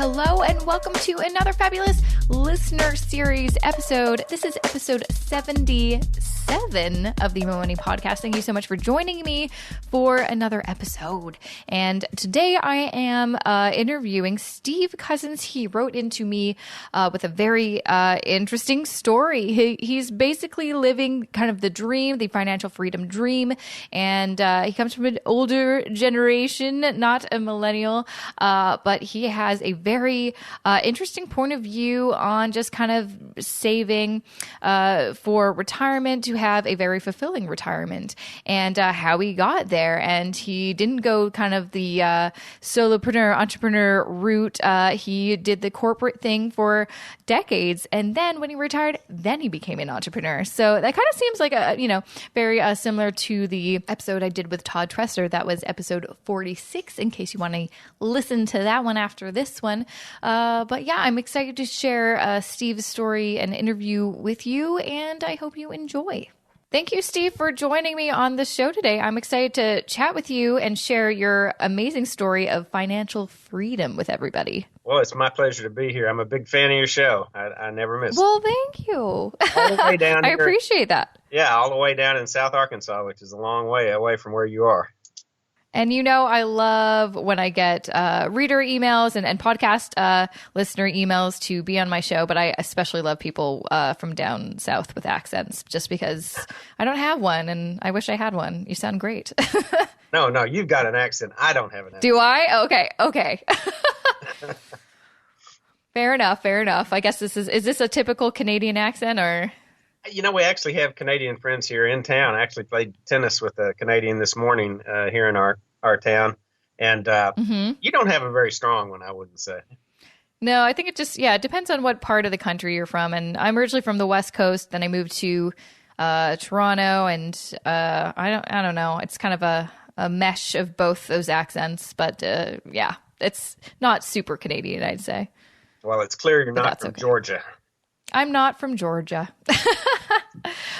Hello and welcome to another fabulous listener series episode. This is episode 77 of the Mo Money Podcast. Thank you so much for joining me for another episode. And today I am interviewing Steve Cousins. He wrote into me with a very interesting story. He's basically living kind of the dream, the financial freedom dream. And he comes from an older generation, not a millennial, but he has a very interesting point of view on just kind of saving for retirement to have a very fulfilling retirement and how he got there. And he didn't go kind of the solopreneur, entrepreneur route. He did the corporate thing for decades. And then when he retired, then he became an entrepreneur. So that kind of seems like very similar to the episode I did with Todd Tresser. That was episode 46, in case you want to listen to that one after this one. But yeah, I'm excited to share Steve's story and interview with you, and I hope you enjoy. Thank you, Steve, for joining me on the show today. I'm excited to chat with you and share your amazing story of financial freedom with everybody. Well, it's my pleasure to be here. I'm a big fan of your show. I never miss it. Well, thank you. All the way down I here, appreciate that. Yeah, all the way down in South Arkansas, which is a long way away from where you are. And I love when I get reader emails and podcast listener emails to be on my show, but I especially love people from down south with accents, just because I don't have one and I wish I had one. You sound great. No, you've got an accent. I don't have an accent. Do I? Okay. Fair enough. I guess is this a typical Canadian accent or? We actually have Canadian friends here in town. I actually played tennis with a Canadian this morning here in our town. And you don't have a very strong one, I wouldn't say. No, I think it depends on what part of the country you're from. And I'm originally from the West Coast. Then I moved to Toronto, and I don't know. It's kind of a mesh of both those accents. But it's not super Canadian, I'd say. Well, it's clear you're not from okay. Georgia. I'm not from Georgia.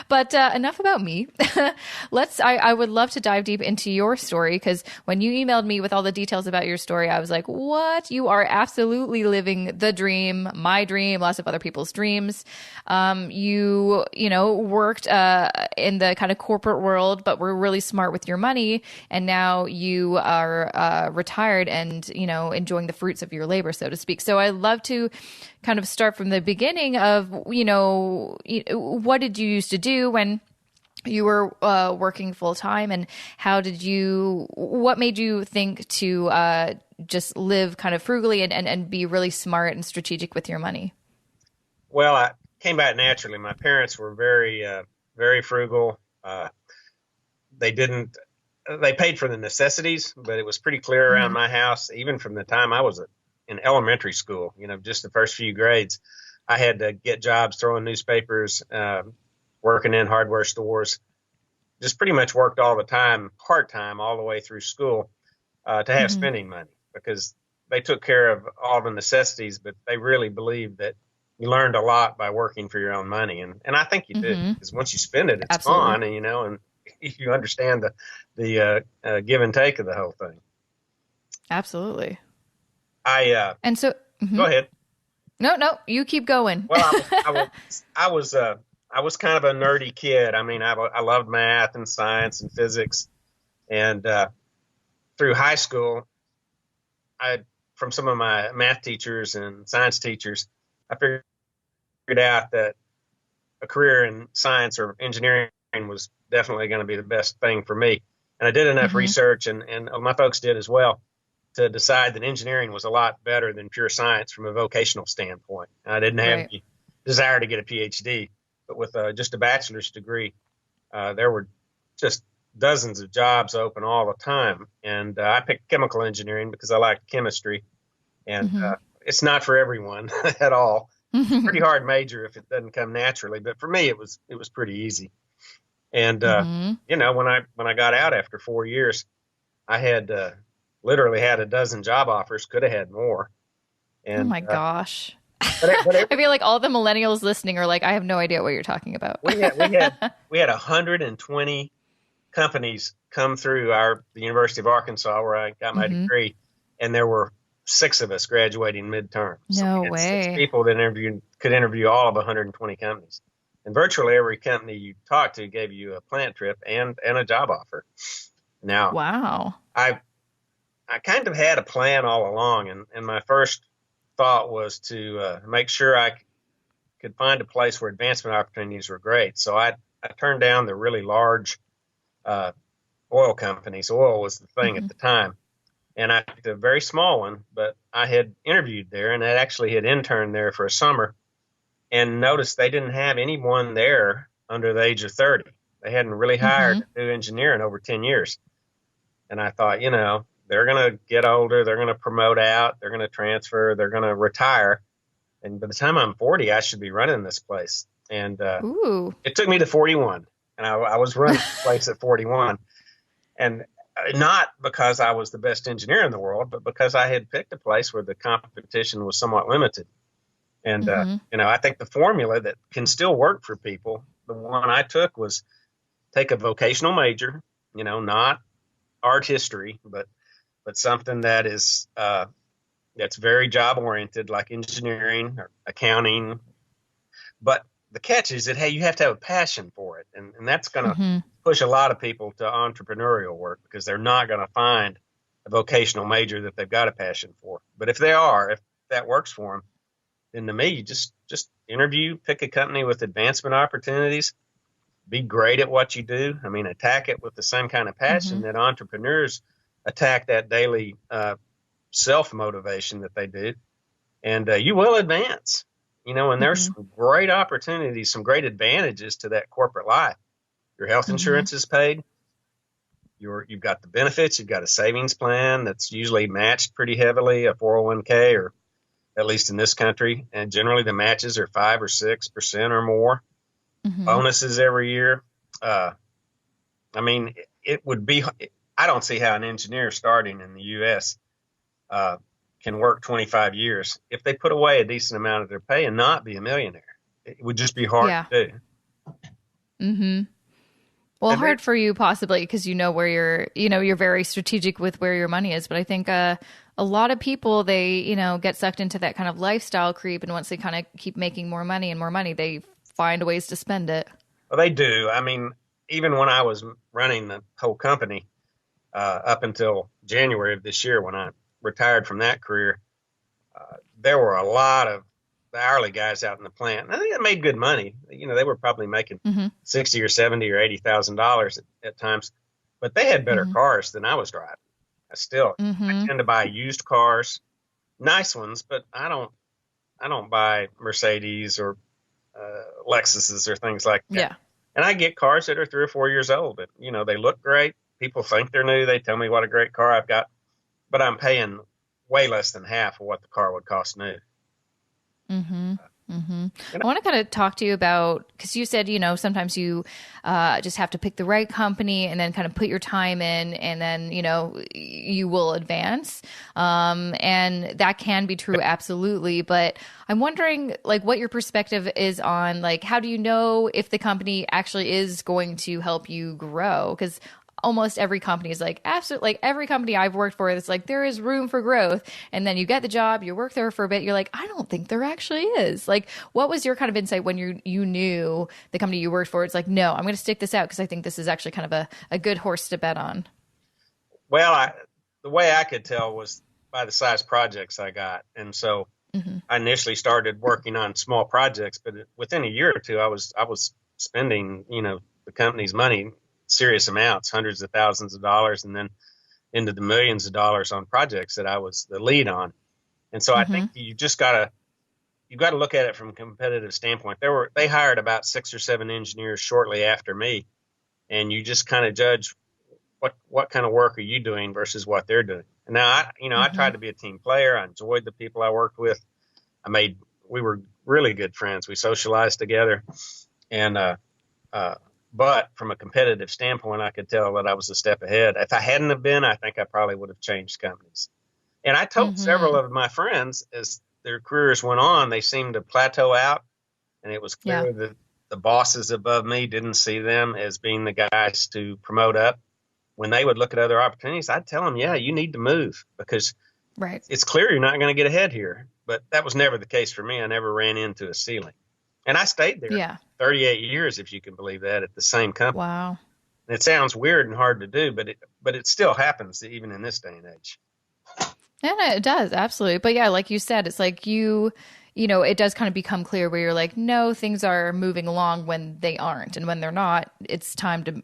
But enough about me. I would love to dive deep into your story, because when you emailed me with all the details about your story, I was like, what? You are absolutely living the dream, my dream, lots of other people's dreams. You worked in the kind of corporate world, but were really smart with your money. And now you are retired and, enjoying the fruits of your labor, so to speak. So I'd love to kind of start from the beginning of, what did you used to do when you were working full time, and what made you think to just live kind of frugally and be really smart and strategic with your money? Well, I came back naturally. My parents were very, very frugal. They paid for the necessities, but it was pretty clear around my house, even from the time I was in elementary school, just the first few grades. I had to get jobs throwing newspapers, working in hardware stores, just pretty much worked all the time, part-time, all the way through school to have spending money, because they took care of all the necessities, but they really believed that you learned a lot by working for your own money. And I think you did, because once you spend it, it's Absolutely. gone, and you understand the give and take of the whole thing. Absolutely. And so, go ahead. No, you keep going. Well, I was kind of a nerdy kid. I mean, I loved math and science and physics. And through high school, from some of my math teachers and science teachers, I figured out that a career in science or engineering was definitely going to be the best thing for me. And I did enough research, and my folks did as well, to decide that engineering was a lot better than pure science from a vocational standpoint. I didn't have any desire to get a PhD, but with just a bachelor's degree, there were just dozens of jobs open all the time. And I picked chemical engineering because I liked chemistry. And it's not for everyone at all. It's a pretty hard major if it doesn't come naturally. But for me, it was pretty easy. And, when I got out after 4 years, I had literally had a dozen job offers, could have had more. And, oh my gosh. But I feel like all the millennials listening are like, I have no idea what you're talking about. we had 120 companies come through the University of Arkansas, where I got my degree, and there were 6 of us graduating midterm. So No we had 6 way. people that could interview all of 120 companies. And virtually every company you talked to gave you a plant trip and a job offer. Now, Wow. I kind of had a plan all along, and my first thought was to make sure I could find a place where advancement opportunities were great. So I turned down the really large oil companies. Oil was the thing at the time. And I picked a very small one, but I had interviewed there, and I actually had interned there for a summer and noticed they didn't have anyone there under the age of 30. They hadn't really hired a new engineer in over 10 years. And I thought, they're going to get older. They're going to promote out. They're going to transfer. They're going to retire. And by the time I'm 40, I should be running this place. And it took me to 41. And I was running the place at 41. And not because I was the best engineer in the world, but because I had picked a place where the competition was somewhat limited. And, I think the formula that can still work for people, the one I took was take a vocational major, not art history, but something that is that's very job oriented, like engineering or accounting. But the catch is that, hey, you have to have a passion for it. And that's going to push a lot of people to entrepreneurial work because they're not going to find a vocational major that they've got a passion for. But if that works for them, then to me, you just interview, pick a company with advancement opportunities, be great at what you do. I mean, attack it with the same kind of passion that entrepreneurs attack that daily self-motivation that they do. And you will advance, and there's some great opportunities, some great advantages to that corporate life. Your health insurance is paid. You've got the benefits. You've got a savings plan that's usually matched pretty heavily, a 401k, or at least in this country. And generally the matches are 5 or 6% or more. Bonuses every year. I mean, it would be, I don't see how an engineer starting in the U.S. Can work 25 years if they put away a decent amount of their pay and not be a millionaire. It would just be hard to do. Well, hard for you possibly because where you're very strategic with where your money is. But I think a lot of people, they, get sucked into that kind of lifestyle creep. And once they kind of keep making more money and more money, they find ways to spend it. Well, they do. I mean, even when I was running the whole company up until January of this year, when I retired from that career, there were a lot of the hourly guys out in the plant. And I think they made good money. They were probably making $60 or $70 or $80,000 at times, but they had better cars than I was driving. I tend to buy used cars, nice ones, but I don't buy Mercedes or Lexuses or things like that. Yeah. And I get cars that are 3 or 4 years old, but they look great. People think they're new. They tell me what a great car I've got, but I'm paying way less than half of what the car would cost new. I want to kind of talk to you about, because you said, sometimes you just have to pick the right company and then kind of put your time in, and then, you will advance. And that can be true, absolutely. But I'm wondering, what your perspective is on, how do you know if the company actually is going to help you grow? Because almost every company is absolutely, every company I've worked for, it's there is room for growth. And then you get the job, you work there for a bit, you're I don't think there actually is. What was your kind of insight when you knew the company you worked for? It's no, I'm going to stick this out because I think this is actually kind of a good horse to bet on. Well, the way I could tell was by the size projects I got. And so I initially started working on small projects, but within a year or two, I was spending, the company's money, serious amounts, hundreds of thousands of dollars, and then into the millions of dollars on projects that I was the lead on. And so I think you've got to look at it from a competitive standpoint. They hired about 6 or 7 engineers shortly after me, and you just kind of judge what kind of work are you doing versus what they're doing. And now I tried to be a team player. I enjoyed the people I worked with. We were really good friends. We socialized together, and but from a competitive standpoint, I could tell that I was a step ahead. If I hadn't have been, I think I probably would have changed companies. And I told several of my friends as their careers went on, they seemed to plateau out. And it was clear that the bosses above me didn't see them as being the guys to promote up. When they would look at other opportunities, I'd tell them, yeah, you need to move because Right. it's clear you're not going to get ahead here. But that was never the case for me. I never ran into a ceiling. And I stayed there Yeah. 38 years, if you can believe that, at the same company. Wow. And it sounds weird and hard to do, but it still happens even in this day and age. Yeah, it does. Absolutely. But yeah, like you said, it's like it does kind of become clear where you're like, no, things are moving along when they aren't. And when they're not, it's time to,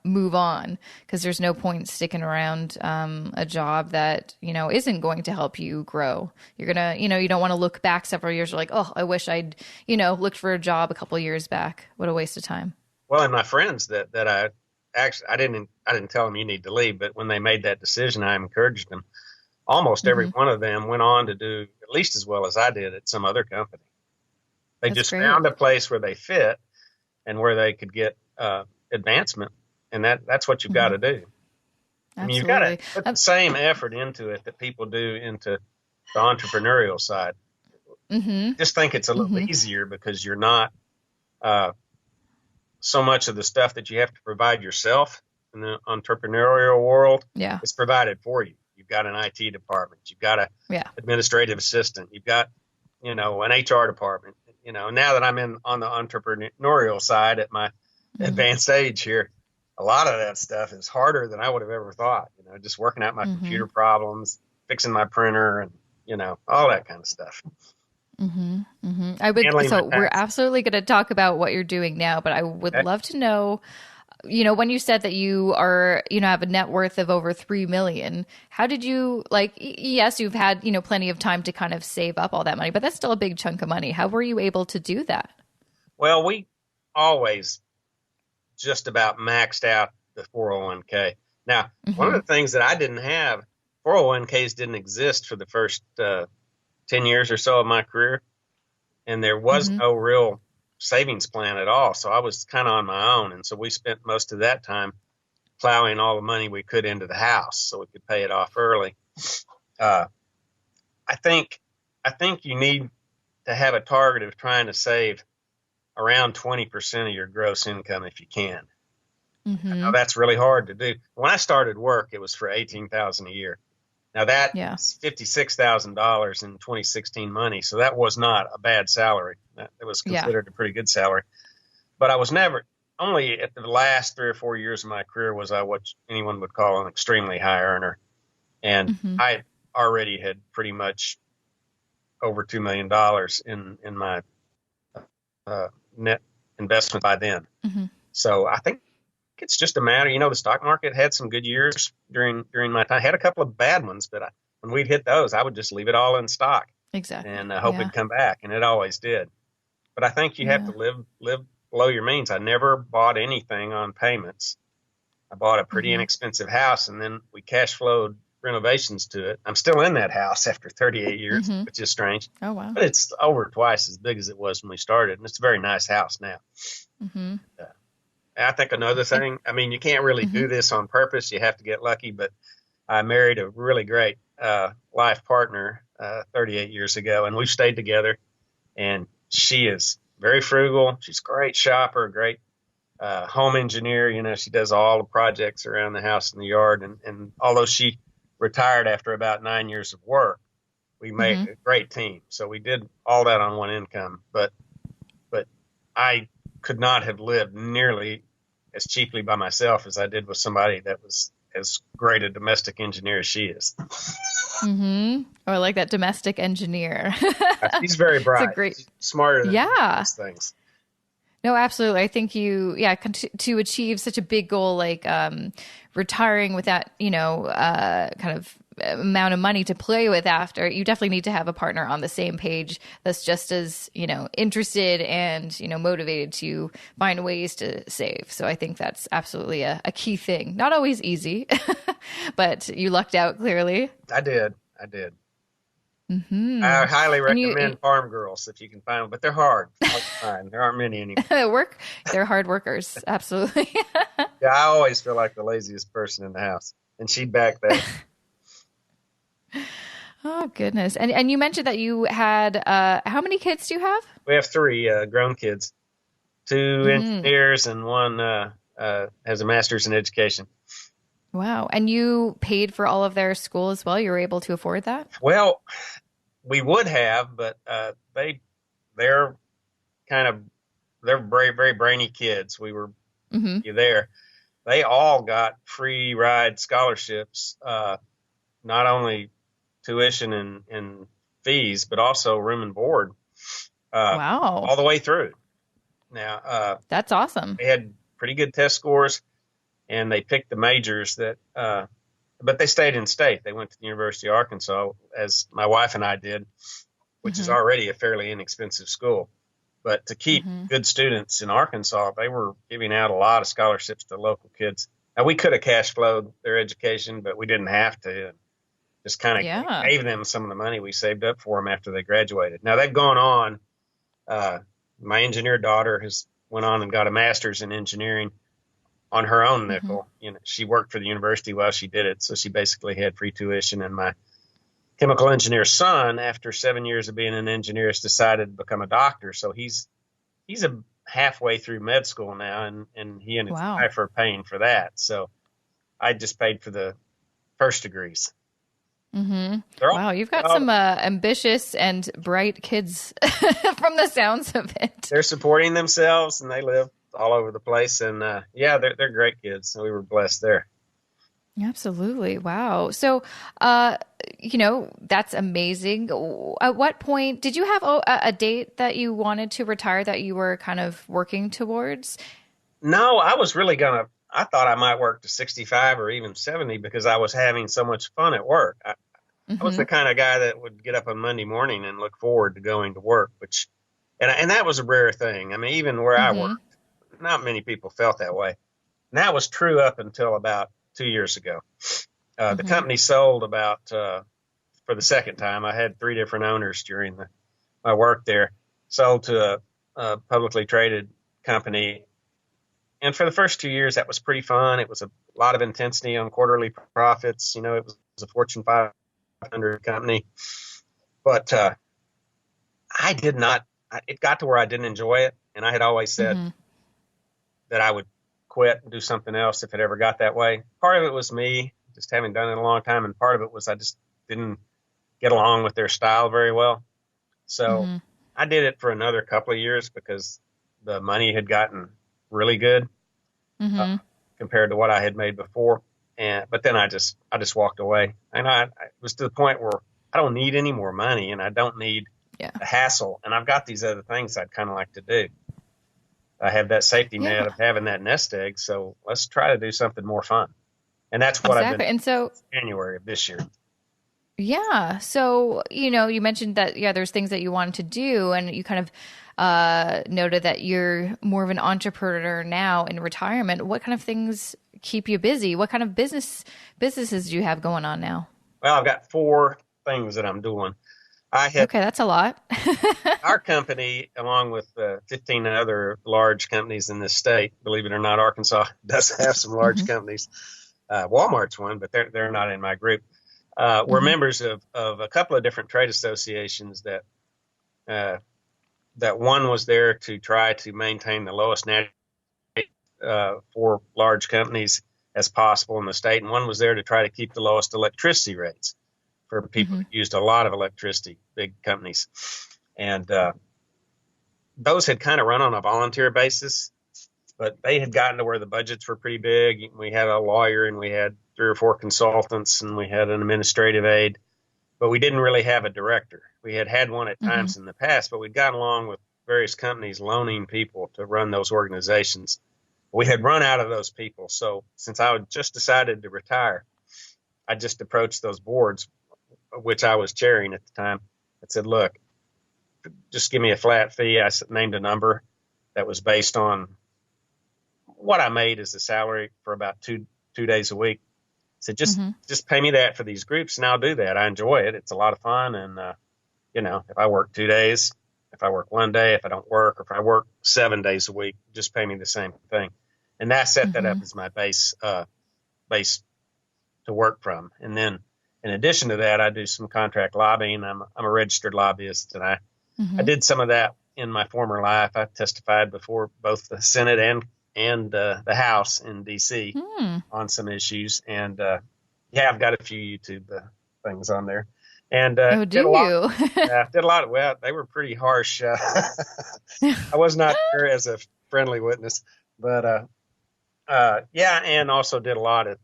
move on, because there's no point sticking around a job that, isn't going to help you grow. You're going to, you don't want to look back several years. You're like, oh, I wish I'd, looked for a job a couple of years back. What a waste of time. Well, and my friends that I didn't tell them you need to leave, but when they made that decision, I encouraged them. Almost every one of them went on to do at least as well as I did at some other company. They That's just great. found a place where they fit and where they could get advancement. And that's what you've got to do. I mean, you've got to put the same effort into it that people do into the entrepreneurial side. Just think it's a little easier because you're not so much of the stuff that you have to provide yourself in the entrepreneurial world. Yeah. It's provided for you. You've got an IT department. You've got an administrative assistant. You've got, an HR department. Now that I'm on the entrepreneurial side at my advanced age here, a lot of that stuff is harder than I would have ever thought. Just working out my computer problems, fixing my printer, and all that kind of stuff. We're absolutely going to talk about what you're doing now, but I would love to know. When you said that you are, have a net worth of over 3 million, how did you yes, you've had, plenty of time to kind of save up all that money, but that's still a big chunk of money. How were you able to do that? Well, we always just about maxed out the 401k. Now, one of the things that I didn't have, 401ks didn't exist for the first 10 years or so of my career. And there was no real savings plan at all. So I was kind of on my own. And so we spent most of that time plowing all the money we could into the house so we could pay it off early. I think you need to have a target of trying to save around 20% of your gross income if you can. Now that's really hard to do. When I started work, it was for $18,000 a year. Now that's $56,000 in 2016 money. So that was not a bad salary. It was considered a pretty good salary. But I was never, only at the last 3 or 4 years of my career was I what anyone would call an extremely high earner. And I already had pretty much over $2 million in my net investment by then. So I think it's just a matter, the stock market had some good years during my time. I had a couple of bad ones, but when we'd hit those, I would just leave it all in stock. Exactly. And hope it'd come back. And it always did. But I think you have to live below your means. I never bought anything on payments. I bought a pretty inexpensive house, and then we cash flowed renovations to it. I'm still in that house after 38 years, which is strange. Oh, wow. But it's over twice as big as it was when we started. And it's a very nice house now. I think another thing, I mean, you can't really do this on purpose. You have to get lucky. But I married a really great life partner 38 years ago, and we've stayed together. And she is very frugal. She's a great shopper, great home engineer. She does all the projects around the house and the yard. And although she retired after about 9 years of work, we made a great team. So we did all that on one income. But I could not have lived nearly as cheaply by myself as I did with somebody that was as great a domestic engineer as she is. Oh, I like that, domestic engineer. She's very bright. She's smarter than most things. No, absolutely. I think to achieve such a big goal like retiring with that, kind of amount of money to play with after, you definitely need to have a partner on the same page that's just as, interested and, motivated to find ways to save. So I think that's absolutely a key thing. Not always easy, but you lucked out clearly. I did. I highly recommend Farm Girls if you can find them, but they're hard. There aren't many anymore. They're hard workers. Absolutely. Yeah, I always feel like the laziest person in the house, and she'd back that. Oh, goodness. And you mentioned that you had, how many kids do you have? We have 3 grown kids, 2 engineers, and one has a master's in education. Wow. And you paid for all of their school as well? You were able to afford that? Well, we would have, but they're kind of they're very very brainy kids. We were Hmm. there. They all got free ride scholarships, not only tuition and fees, but also room and board Wow. all the way through. Now That's awesome. they had pretty good test scores, and they picked the majors that. But they stayed in state. They went to the University of Arkansas, as my wife and I did, which is Hmm. already a fairly inexpensive school. But to keep Hmm. good students in Arkansas, they were giving out a lot of scholarships to local kids. Now, we could have cash flowed their education, but we didn't have to. And just kind of Yeah. gave them some of the money we saved up for them after they graduated. Now, they've gone on. My engineer daughter has went on and got a master's in engineering on her own Hmm. nickel. She worked for the university while she did it, so she basically had free tuition. And my chemical engineer son, after 7 years of being an engineer, has decided to become a doctor. So he's a halfway through med school now, and he and his Wow. wife are paying for that. So I just paid for the first degrees. Hmm. They're Wow. You've got all some ambitious and bright kids from the sounds of it. they're supporting themselves, and they live all over the place. And yeah, they're great kids. So we were blessed there. Absolutely. Wow. So, that's amazing. At what point did you have a date that you wanted to retire that you were kind of working towards? No, I was really I thought I might work to 65 or even 70 because I was having so much fun at work. I was Hmm. the kind of guy that would get up on Monday morning and look forward to going to work, and that was a rare thing. I mean, even where I Hmm. worked, not many people felt that way. And that was true up until about 2 years ago. The Hmm. company sold for the second time. I had three different owners during my work there, sold to a publicly traded company. And for the first 2 years, that was pretty fun. It was a lot of intensity on quarterly profits. It was a Fortune 500 company. But I did not, it got to where I didn't enjoy it. And I had always said Hmm. that I would quit and do something else if it ever got that way. Part of it was me just having done it a long time. And part of it was I just didn't get along with their style very well. So Hmm. I did it for another couple of years because the money had gotten really good uh, Hmm. compared to what I had made before. But then I just walked away, and I was to the point where I don't need any more money, and I don't need Yeah. the hassle, and I've got these other things I'd kind of like to do. I have that safety net Yeah. of having that nest egg, so let's try to do something more fun, and that's what I've been Exactly. And so, doing January of this year. yeah. So, you mentioned that, yeah, there's things that you wanted to do, and you kind of noted that you're more of an entrepreneur now in retirement. What kind of things keep you busy? What kind of businesses do you have going on now? Well, I've got four things that I'm doing. I had Okay, that's a lot. our company, along with 15 other large companies in this state. Believe it or not, Arkansas does have some large Hmm. companies. Walmart's one, but they're not in my group. We're Hmm. members of a couple of different trade associations uh, that one was there to try to maintain the lowest net for large companies as possible in the state, and one was there to try to keep the lowest electricity rates for people Hmm. that used a lot of electricity, big companies. And those had kind of run on a volunteer basis, but they had gotten to where the budgets were pretty big. We had a lawyer and we had three or four consultants and we had an administrative aide, but we didn't really have a director. We had one at Hmm. times in the past, but we'd gotten along with various companies loaning people to run those organizations. We had run out of those people. So since I had just decided to retire, I just approached those boards, which I was chairing at the time. I said, look, just give me a flat fee. I named a number that was based on what I made as a salary for about two days a week. I said, Hmm. just pay me that for these groups, and I'll do that. I enjoy it. It's a lot of fun, and if I work 2 days, if I work one day, if I don't work, or if I work 7 days a week, just pay me the same thing. And that set that up Hmm. as my base to work from. And then in addition to that, I do some contract lobbying. I'm a registered lobbyist, and I Hmm. did some of that in my former life. I testified before both the Senate and the House in D.C. Hmm. on some issues. And yeah, I've got a few YouTube things on there. And Oh, do you? did a lot of, well, they were pretty harsh. I was not there as a friendly witness, but yeah, and also did a lot at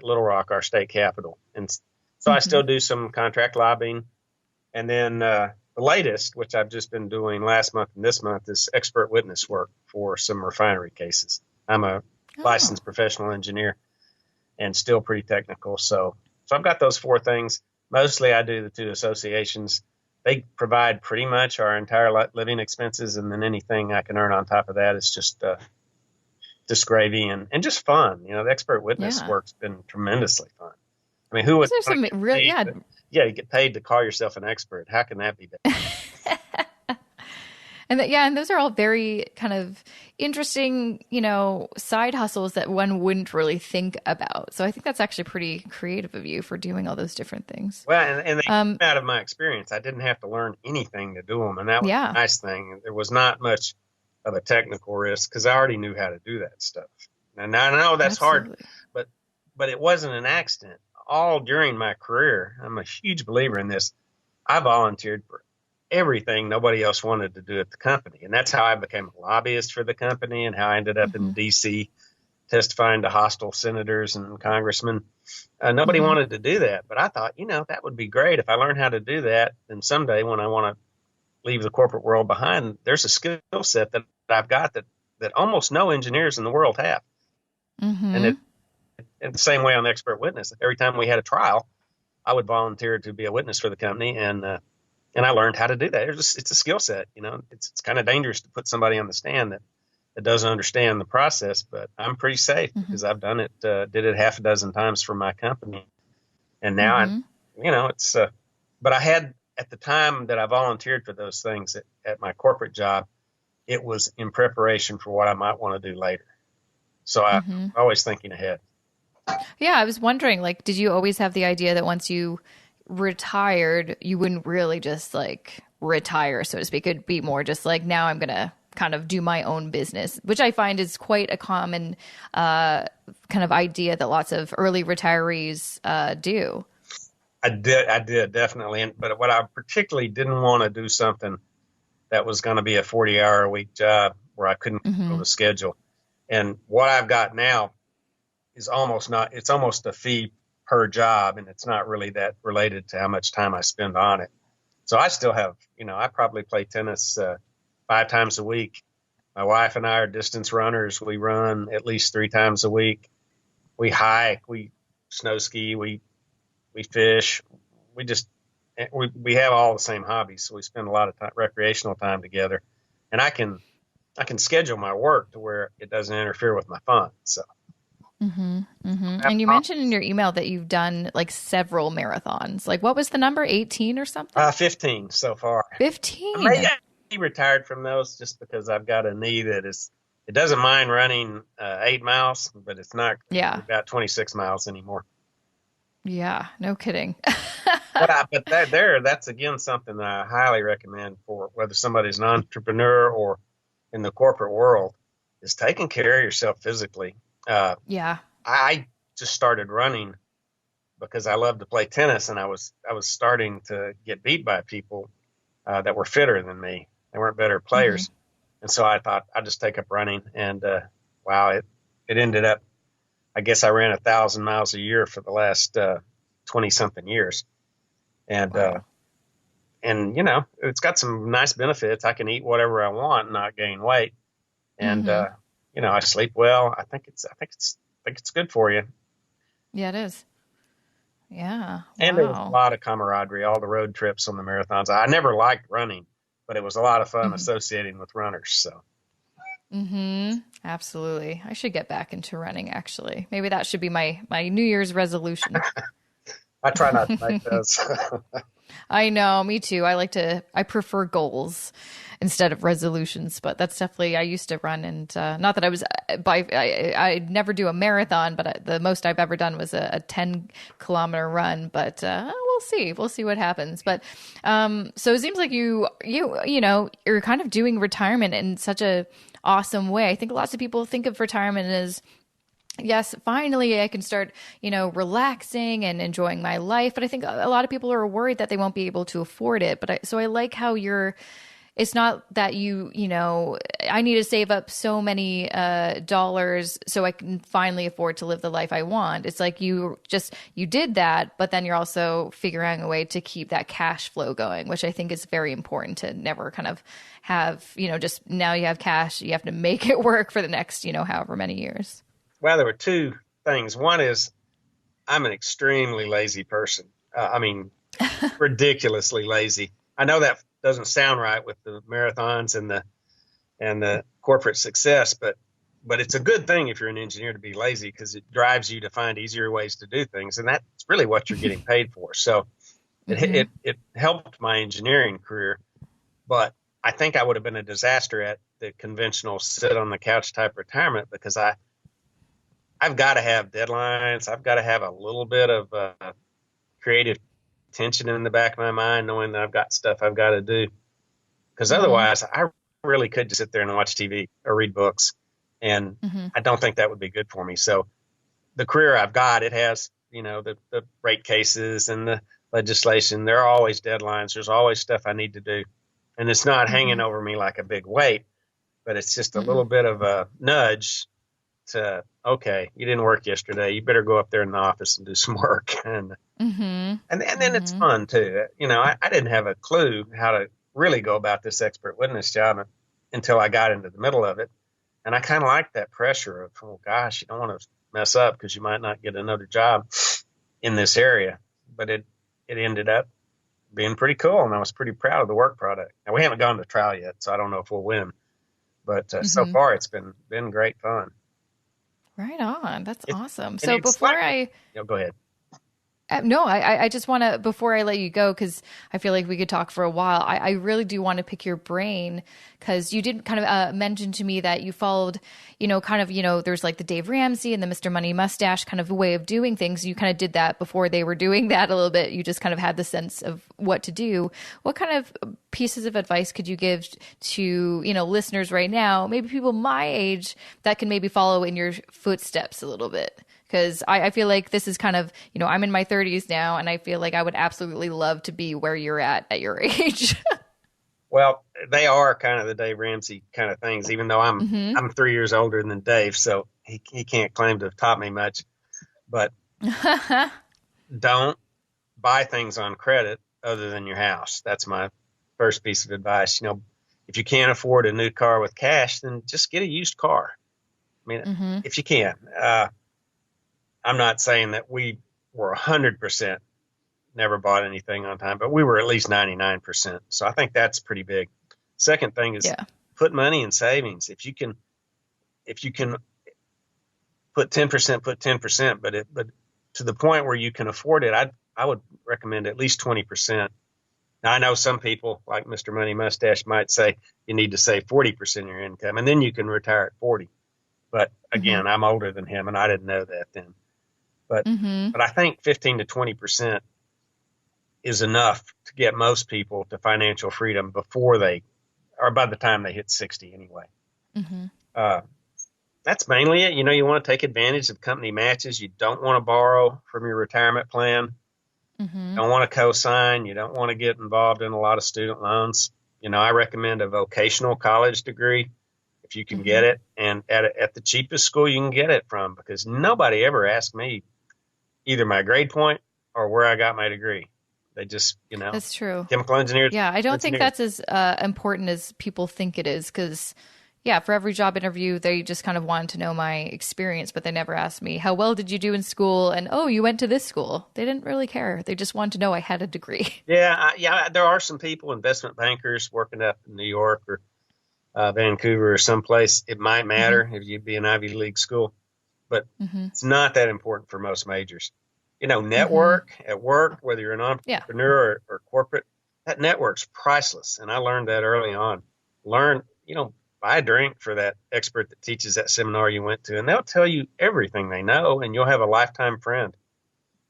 Little Rock, our state capital. And so I Hmm. still do some contract lobbying. And then the latest, which I've just been doing last month and this month, is expert witness work for some refinery cases. I'm a Oh, licensed professional engineer and still pretty technical. So I've got those four things. Mostly I do the two associations. They provide pretty much our entire living expenses, and then anything I can earn on top of that is just gravy and just fun. The expert witness yeah. work's been tremendously fun. I mean, who would Those are want some to get real, paid? yeah. Yeah, you get paid to call yourself an expert. How can that be bad? And yeah, and those are all very kind of interesting, side hustles that one wouldn't really think about. So I think that's actually pretty creative of you for doing all those different things. Well, and they Um, came out of my experience. I didn't have to learn anything to do them, and that was yeah, the nice thing. There was not much of a technical risk because I already knew how to do that stuff. And I know that's hard, absolutely. but it wasn't an accident. All during my career, I'm a huge believer in this. I volunteered for everything nobody else wanted to do at the company, and that's how I became a lobbyist for the company, and how I ended up in Hmm. D.C. testifying to hostile senators and congressmen. Nobody Hmm. wanted to do that, but I thought, that would be great if I learned how to do that. Then someday, when I want to leave the corporate world behind, there's a skill set that I've got that almost no engineers in the world have. And Hmm. the same way on the expert witness. Every time we had a trial, I would volunteer to be a witness for the company, and I learned how to do that. It's a skill set. It's kind of dangerous to put somebody on the stand that doesn't understand the process, but I'm pretty safe Hmm. because I've done it, did it half a dozen times for my company. And now Hmm. it's, but I had, at the time that I volunteered for those things at my corporate job, it was in preparation for what I might want to do later. So I'm Hmm. always thinking ahead. Yeah, I was wondering, like, did you always have the idea that once you retired, you wouldn't really just like retire, so to speak? It'd be more just like, now I'm gonna kind of do my own business, which I find is quite a common kind of idea that lots of early retirees do. I did definitely. But what I particularly didn't want to do something that was going to be a 40-hour a week job where I couldn't control Hmm. the schedule. And what I've got now is almost not, it's almost a fee per job, and it's not really that related to how much time I spend on it. So I still have, I probably play tennis 5 times a week. My wife and I are distance runners. We run at least 3 times a week. We hike, we snow ski, we fish. We just we have all the same hobbies, so we spend a lot of time, recreational time together. And I can schedule my work to where it doesn't interfere with my fun. So Hmm. Hmm. And you mentioned in your email that you've done like several marathons. Like, what was the number? 18 or something? 15 so far. I may 15. be retired from those just because I've got a knee that is, it doesn't mind running 8 miles, but it's not Yeah. about 26 miles anymore. Yeah. No kidding. But that's again something that I highly recommend for whether somebody's an entrepreneur or in the corporate world, is taking care of yourself physically. Uh, Yeah. I just started running because I love to play tennis, and I was starting to get beat by people that were fitter than me. They weren't better Hmm. players, and so I thought I'd just take up running. And wow, it ended up. I guess I ran 1,000 miles a year for the last 20 something years, and Wow. it's got some nice benefits. I can eat whatever I want and not gain weight, and Hmm. I sleep well. I think it's good for you. Yeah, it is. Yeah. And there was a Wow. lot of camaraderie, all the road trips on the marathons. I never liked running, but it was a lot of fun Hmm. associating with runners. So Hmm. Absolutely. I should get back into running, actually. Maybe that should be my New Year's resolution. I try not to make those. I know, me too. I prefer goals instead of resolutions, but that's definitely, I used to run and, not that I was I never do a marathon, but the most I've ever done was a 10-kilometer run, but, we'll see what happens. But, so it seems like you're kind of doing retirement in such a awesome way. I think lots of people think of retirement as, yes, finally I can start, relaxing and enjoying my life. But I think a lot of people are worried that they won't be able to afford it. So I like how it's not that I need to save up so many dollars so I can finally afford to live the life I want. It's like you did that, but then you're also figuring a way to keep that cash flow going, which I think is very important to never kind of have, just now you have cash, you have to make it work for the next, however many years. Well, there were two things. One is I'm an extremely lazy person. Ridiculously lazy. I know that doesn't sound right with the marathons and the corporate success, but it's a good thing if you're an engineer to be lazy, because it drives you to find easier ways to do things, and that's really what you're getting paid for. So it helped my engineering career, but I think I would have been a disaster at the conventional sit on the couch type retirement, because I've got to have deadlines. I've got to have a little bit of creative tension in the back of my mind, knowing that I've got stuff I've got to do. Because otherwise, I really could just sit there and watch TV or read books. And I don't think that would be good for me. So the career I've got, it has, the rate cases and the legislation. There are always deadlines. There's always stuff I need to do. And it's not hanging over me like a big weight, but it's just a little bit of a nudge to, okay, you didn't work yesterday. You better go up there in the office and do some work. And then it's fun too. I didn't have a clue how to really go about this expert witness job until I got into the middle of it. And I kind of like that pressure of, oh gosh, you don't want to mess up because you might not get another job in this area. But it ended up being pretty cool, and I was pretty proud of the work product. Now, we haven't gone to trial yet, so I don't know if we'll win. But so far, it's been great fun. Right on. That's awesome. So before go ahead. No, I just want to, before I let you go, because I feel like we could talk for a while, I really do want to pick your brain, because you did kind of mention to me that you followed, there's like the Dave Ramsey and the Mr. Money Mustache kind of way of doing things. You kind of did that before they were doing that a little bit. You just kind of had the sense of what to do. What kind of pieces of advice could you give to, listeners right now, maybe people my age that can maybe follow in your footsteps a little bit? Because I feel like this is kind of, I'm in my 30s now, and I feel like I would absolutely love to be where you're at your age. Well, they are kind of the Dave Ramsey kind of things, even though I'm 3 years older than Dave, so he can't claim to have taught me much. But don't buy things on credit other than your house. That's my first piece of advice. If you can't afford a new car with cash, then just get a used car. I mean, if you can. I'm not saying that we were 100% never bought anything on time, but we were at least 99%. So I think that's pretty big. Second thing is put money in savings. If you can put 10%, put 10%, but to the point where you can afford it, I would recommend at least 20%. Now, I know some people like Mr. Money Mustache might say you need to save 40% of your income, and then you can retire at 40. But again, I'm older than him, and I didn't know that then. But I think 15 to 20% is enough to get most people to financial freedom before by the time they hit 60 anyway. That's mainly it. You want to take advantage of company matches. You don't want to borrow from your retirement plan. You don't want to co-sign. You don't want to get involved in a lot of student loans. I recommend a vocational college degree if you can get it, and at the cheapest school you can get it from, because nobody ever asked me either my grade point or where I got my degree. They just, that's true. Chemical engineers. Yeah, I don't think that's as important as people think it is, because for every job interview, they just kind of wanted to know my experience, but they never asked me, how well did you do in school? And, oh, you went to this school. They didn't really care. They just wanted to know I had a degree. Yeah. There are some people, investment bankers working up in New York or Vancouver or someplace. It might matter if you'd be an Ivy League school, but it's not that important for most majors. network at work, whether you're an Yeah. entrepreneur or corporate, that network's priceless. And I learned that early on. Buy a drink for that expert that teaches that seminar you went to, and they'll tell you everything they know, and you'll have a lifetime friend.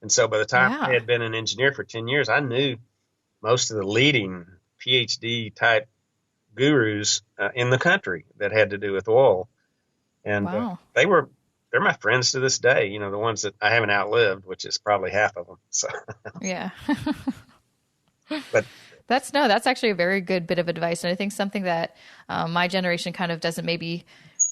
And so by the time I Yeah. had been an engineer for 10 years, I knew most of the leading PhD type gurus in the country that had to do with oil. And Wow. they're my friends to this day, the ones that I haven't outlived, which is probably half of them. So, Yeah. but That's actually a very good bit of advice. And I think something that my generation kind of doesn't maybe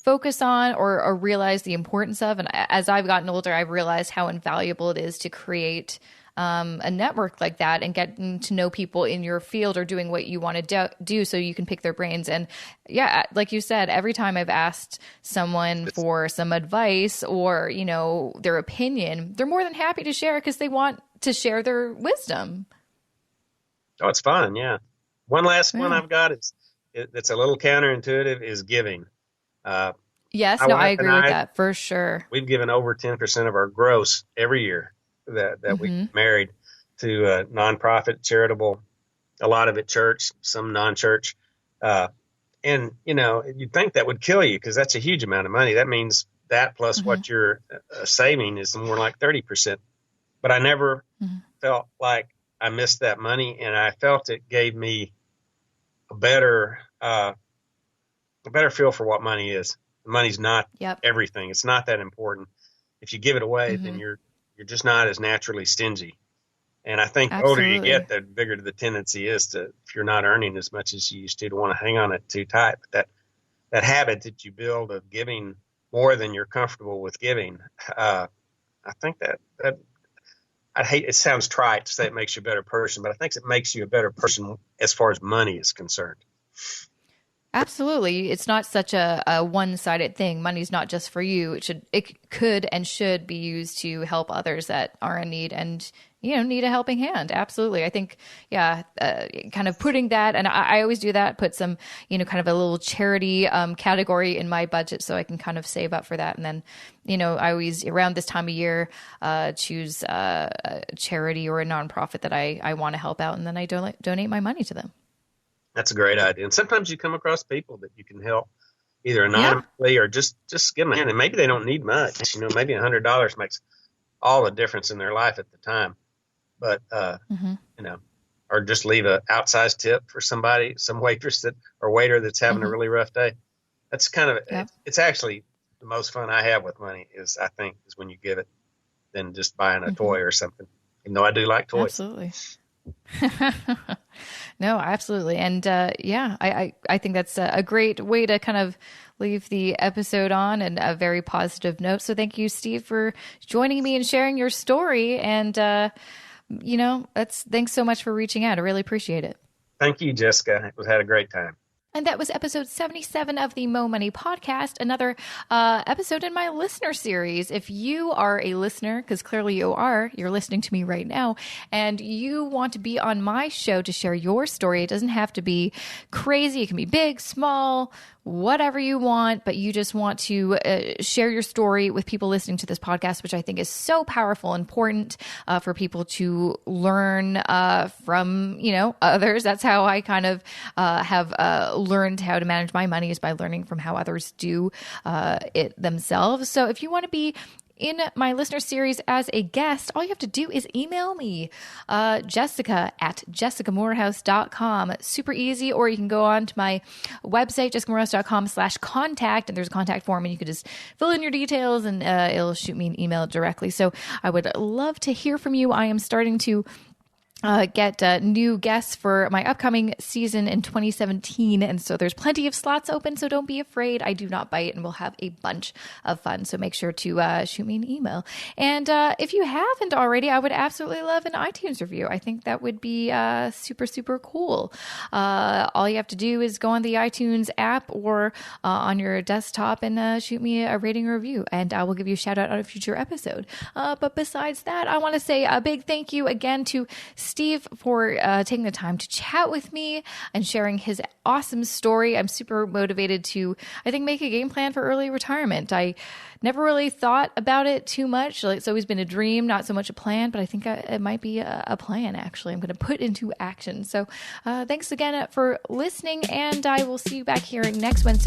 focus on or realize the importance of. And as I've gotten older, I've realized how invaluable it is to create a network like that and getting to know people in your field or doing what you want to do so you can pick their brains. And yeah, like you said, every time I've asked someone for some advice or, their opinion, they're more than happy to share because they want to share their wisdom. oh, it's fun. Yeah. One last one Yeah. I've got it's a little counterintuitive is giving. Yes, My no, I wife and agree with that for sure. we've given over 10% of our gross every year that we married to nonprofit, charitable, a lot of it church, some non-church. And, you'd think that would kill you because that's a huge amount of money. That means that plus what you're saving is more like 30%. But I never felt like I missed that money, and I felt it gave me a better feel for what money is. Money's not everything. It's not that important. If you give it away, then you're just not as naturally stingy. And I think the older you get, the bigger the tendency is to, if you're not earning as much as you used to want to hang on it too tight. But that habit that you build of giving more than you're comfortable with giving, I think that it sounds trite to say it makes you a better person, but I think it makes you a better person as far as money is concerned. Absolutely. It's not such a one-sided thing. Money's not just for you. It could and should be used to help others that are in need and, need a helping hand. Absolutely. I think, kind of putting that, and I always do that, put some, kind of a little charity category in my budget so I can kind of save up for that. And then, I always, around this time of year, choose a charity or a nonprofit that I want to help out, and then I donate my money to them. That's a great idea. And sometimes you come across people that you can help either anonymously or just give them a hand. And maybe they don't need much. Maybe $100 makes all the difference in their life at the time. But, or just leave a outsized tip for somebody, some waitress or waiter that's having a really rough day. That's kind of, it's actually the most fun I have with money is when you give it than just buying a toy or something. Even though I do like toys. Absolutely. No, absolutely. And I think that's a great way to kind of leave the episode on and a very positive note. So thank you, Steve, for joining me and sharing your story. And, thanks so much for reaching out. I really appreciate it. Thank you, Jessica. We had a great time. And that was episode 77 of the Mo Money Podcast, another episode in my listener series. If you are a listener, because clearly you're listening to me right now, and you want to be on my show to share your story, it doesn't have to be crazy. It can be big, small, whatever you want, but you just want to share your story with people listening to this podcast, which I think is so powerful and important for people to learn from, others. That's how I kind of have learned how to manage my money, is by learning from how others do it themselves. So if you want to be in my listener series as a guest, all you have to do is email me, jessica@jessicamorehouse.com. Super easy. Or you can go on to my website, jessicamorehouse.com/contact, and there's a contact form, and you can just fill in your details and it'll shoot me an email directly. So I would love to hear from you. I am starting to get new guests for my upcoming season in 2017. And so there's plenty of slots open, so don't be afraid. I do not bite, and we'll have a bunch of fun. So make sure to shoot me an email. And if you haven't already, I would absolutely love an iTunes review. I think that would be super, super cool. All you have to do is go on the iTunes app or on your desktop and shoot me a rating or review, and I will give you a shout out on a future episode. But besides that, I want to say a big thank you again to Steve for taking the time to chat with me and sharing his awesome story. I'm super motivated to, I think, make a game plan for early retirement. I never really thought about it too much. It's always been a dream, not so much a plan, but I think it might be a plan, actually. I'm going to put into action. So thanks again for listening, and I will see you back here next Wednesday.